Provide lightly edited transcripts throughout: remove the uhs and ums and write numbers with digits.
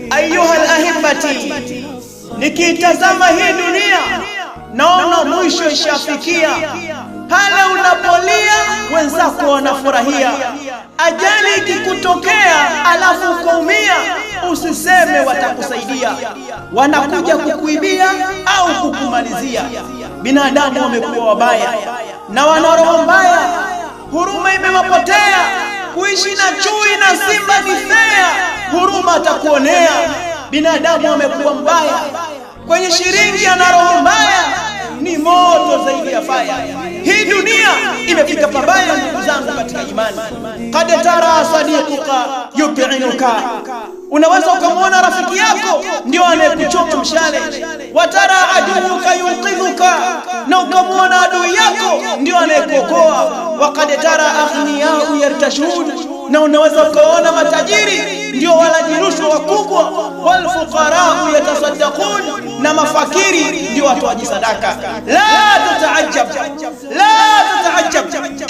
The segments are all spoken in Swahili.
Ayuha al-ahibati, nikitazama hii dunia naona mwisho ishafikia. Pale unapolia wenzako wanafurahia. Ajali ikikutokea alafu ukaumia, usiseme watakusaidia. Wanakuja kukuibia au kukumalizia. Binadamu wamekuwa wabaya na wana roho mbaya, huruma imewapotea. Kuishi na chui na simba ni fea, huruma atakuonea. Binadamu wamekuwa mbaya, kwenye shilingi ana roho mbaya, ni moto zaidi ya faya. Hii dunia imefika pabaya ndugu zangu katika imani. Qad tara sadiquka yub'inuka, unaweza ukamwona rafiki yako ndio anayekuchoma mshale. Watara aduka yunqidhuka, na ukamwona adui yako ndio anayekuokoa. Wa qad tara aghniyau yartashun, na unaweza ukaona matajiri ndio walaji rushwa wakubwa. Wal fuqarau yatasaddaqun, na mafakiri ndio watoaji sadaka. La tataajab, la tataajab,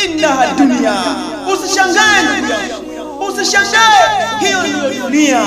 innaha dunya. Usishangae ndugu yangu, usishangae, hiyo ndio dunia.